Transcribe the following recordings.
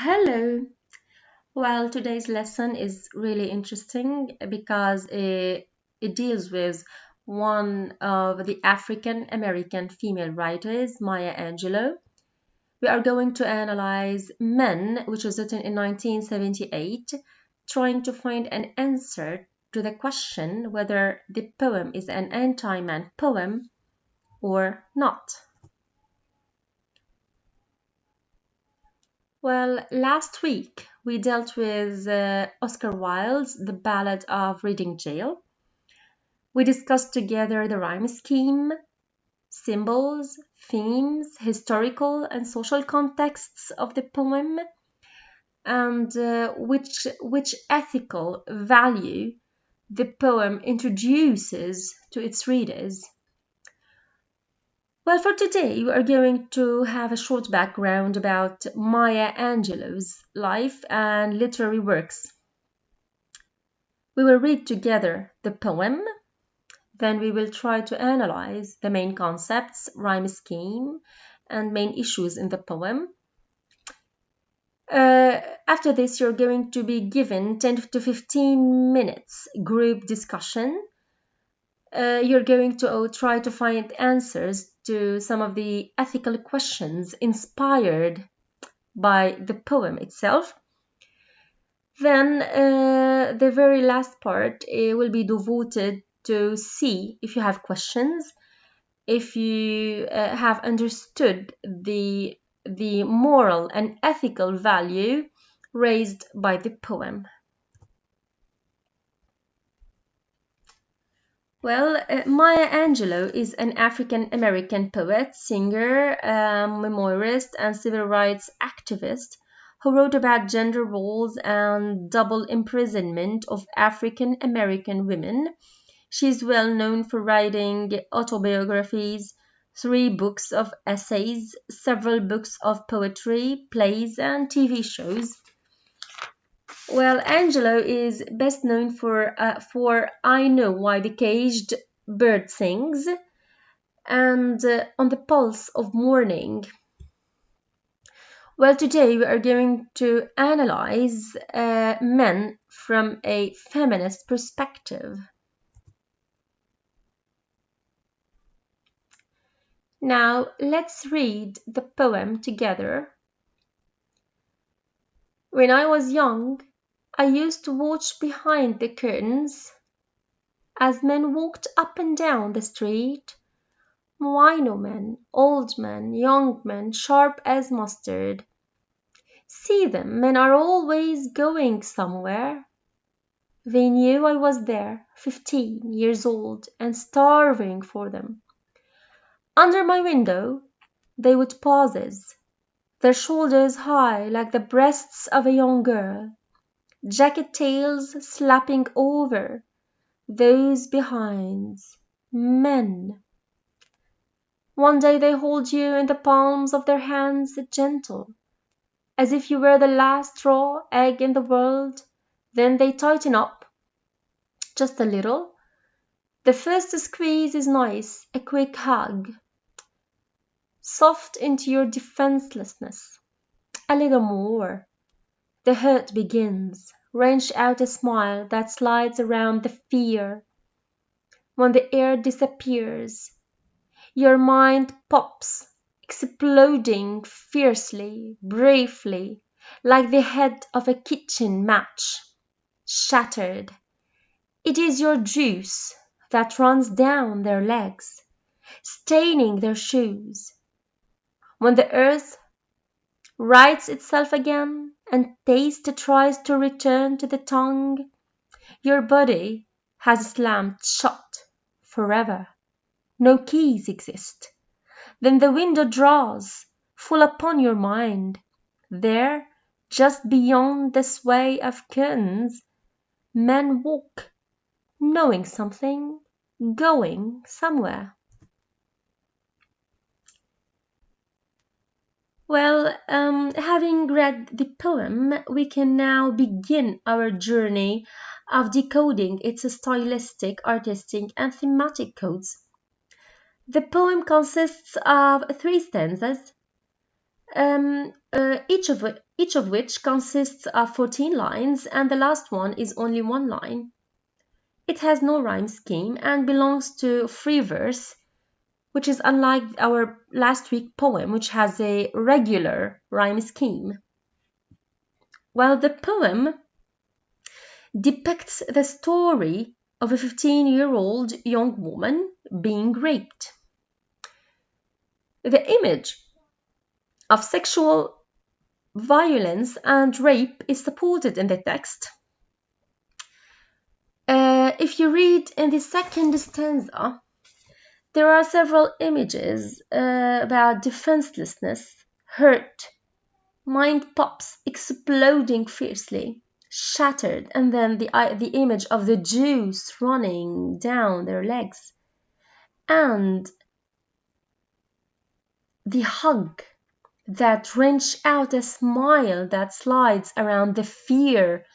Hello. Well, today's lesson is really interesting because it deals with one of the African American female writers, Maya Angelou. We are going to analyze Men, which was written in 1978, trying to find an answer to the question whether the poem is an anti-man poem or not. Well, last week we dealt with Oscar Wilde's The Ballad of Reading Gaol. We discussed together the rhyme scheme, symbols, themes, historical and social contexts of the poem, and which ethical value the poem introduces to its readers. Well, for today, we are going to have a short background about Maya Angelou's life and literary works. We will read together the poem, then we will try to analyze the main concepts, rhyme scheme, and main issues in the poem. After this, you're going to be given 10 to 15 minutes group discussion. You're going to try to find answers to some of the ethical questions inspired by the poem itself. Then the very last part will be devoted to see if you have questions, if you have understood the moral and ethical value raised by the poem. Well, Maya Angelou is an African-American poet, singer, memoirist, and civil rights activist who wrote about gender roles and double imprisonment of African-American women. She is well known for writing autobiographies, 3 books of essays, several books of poetry, plays, and TV shows. Well, Angelo is best known for I Know Why the Caged Bird Sings and On the Pulse of Morning. Well, today we are going to analyze men from a feminist perspective. Now, let's read the poem together. When I was young, I used to watch behind the curtains as men walked up and down the street, wino men, old men, young men, sharp as mustard. See them, men are always going somewhere. They knew I was there, 15 years old, and starving for them. Under my window, they would pauses, their shoulders high like the breasts of a young girl, jacket tails slapping over those behinds, men. One day they hold you in the palms of their hands, gentle, as if you were the last raw egg in the world. Then they tighten up, just a little. The first squeeze is nice, a quick hug, soft into your defenselessness. A little more. The hurt begins. Wrench out a smile that slides around the fear. When the air disappears, your mind pops, exploding fiercely, bravely, like the head of a kitchen match, shattered. It is your juice that runs down their legs, staining their shoes. When the earth rights itself again and taste tries to return to the tongue, your body has slammed shut forever. No keys exist. Then the window draws full upon your mind. There, just beyond the sway of curtains, men walk, knowing something, going somewhere. Well, having read the poem, we can now begin our journey of decoding its stylistic, artistic, and thematic codes. The poem consists of 3 stanzas. each of which consists of 14 lines, and the last one is only one line. It has no rhyme scheme and belongs to free verse, which is unlike our last week poem, which has a regular rhyme scheme. Well, the poem depicts the story of a 15-year-old young woman being raped. The image of sexual violence and rape is supported in the text. If you read in the second stanza, there are several images about defenselessness, hurt, mind pops exploding fiercely, shattered, and then the image of the juice running down their legs, and the hug that wrench out a smile that slides around the fear.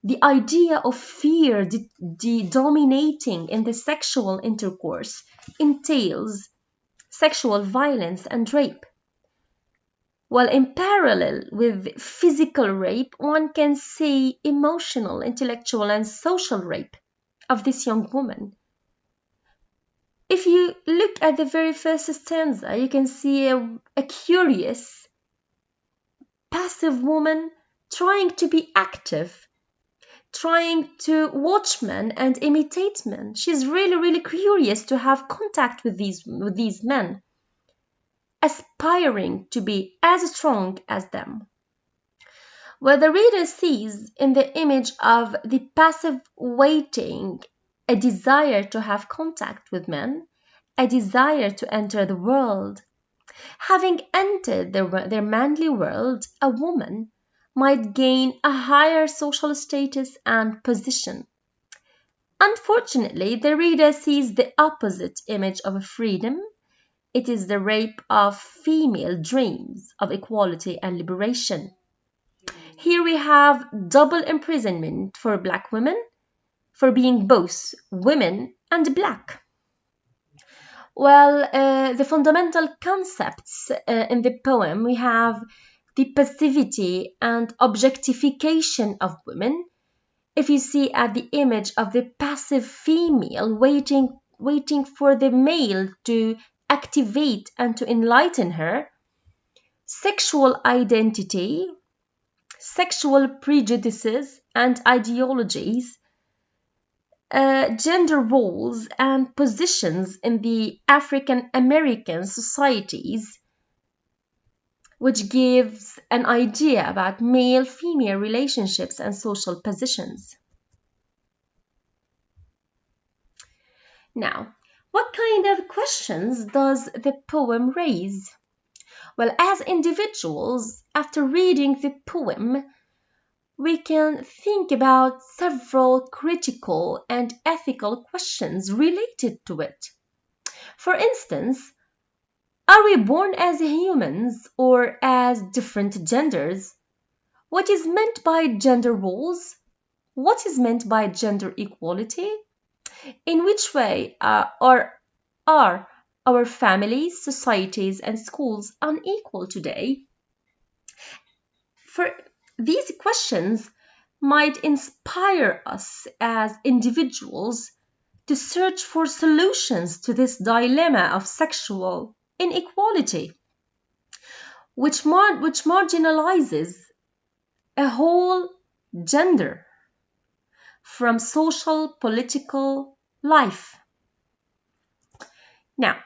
The idea of fear dominating in the sexual intercourse entails sexual violence and rape. While in parallel with physical rape, one can see emotional, intellectual, and social rape of this young woman. If you look at the very first stanza, you can see a curious, passive woman trying to be active, trying to watch men and imitate men. She's really, really curious to have contact with these men, aspiring to be as strong as them. Where the reader sees in the image of the passive waiting a desire to have contact with men, a desire to enter the world. Having entered their manly world, a woman might gain a higher social status and position. Unfortunately, the reader sees the opposite image of freedom. It is the rape of female dreams of equality and liberation. Here we have double imprisonment for black women for being both women and black. Well, the fundamental concepts in the poem, we have the passivity and objectification of women. If you see at the image of the passive female waiting for the male to activate and to enlighten her, sexual identity, sexual prejudices and ideologies, gender roles and positions in the African American societies, which gives an idea about male-female relationships and social positions. Now, what kind of questions does the poem raise? Well, as individuals, after reading the poem, we can think about several critical and ethical questions related to it. For instance, are we born as humans or as different genders? What is meant by gender roles? What is meant by gender equality? In which way are our families, societies, and schools unequal today? For these questions might inspire us as individuals to search for solutions to this dilemma of sexual inequality, which marginalizes a whole gender from social, political life. Now,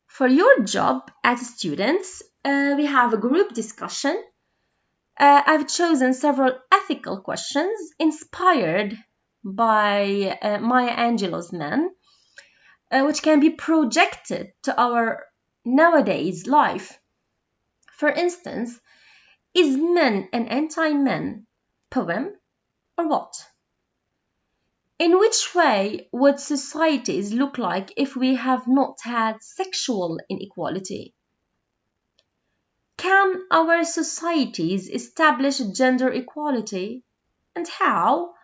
for your job as students, we have a group discussion. I've chosen several ethical questions inspired by Maya Angelou's Men, which can be projected to our nowadays life. For instance, is Men and Anti-Men poem or what? In which way would societies look like if we have not had sexual inequality? Can our societies establish gender equality? And how?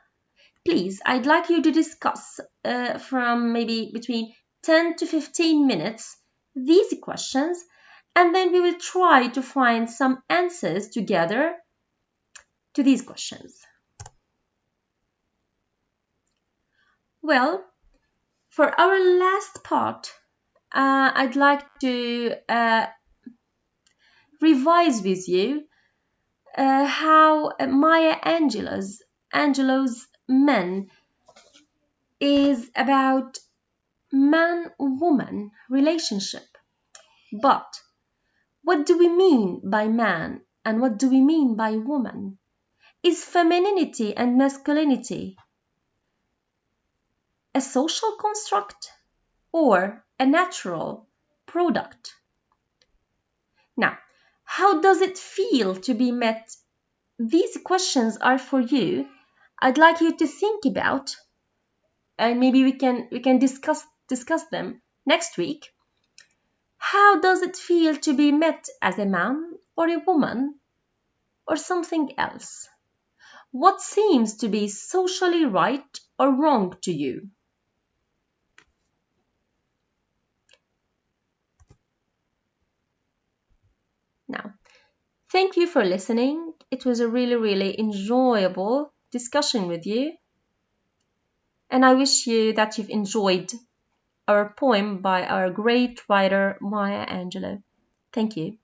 Please, I'd like you to discuss from maybe between 10 to 15 minutes these questions and then we will try to find some answers together to these questions. Well, for our last part, I'd like to revise with you how Maya Angelou's Men is about man-woman relationship. But what do we mean by man and what do we mean by woman? Is femininity and masculinity a social construct or a natural product? Now, how does it feel to be met? These questions are for you. I'd like you to think about, and maybe we can discuss them next week. How does it feel to be met as a man or a woman or something else? What seems to be socially right or wrong to you? Now, thank you for listening. It was a really enjoyable discussion with you. And I wish you that you've enjoyed our poem by our great writer Maya Angelou. Thank you.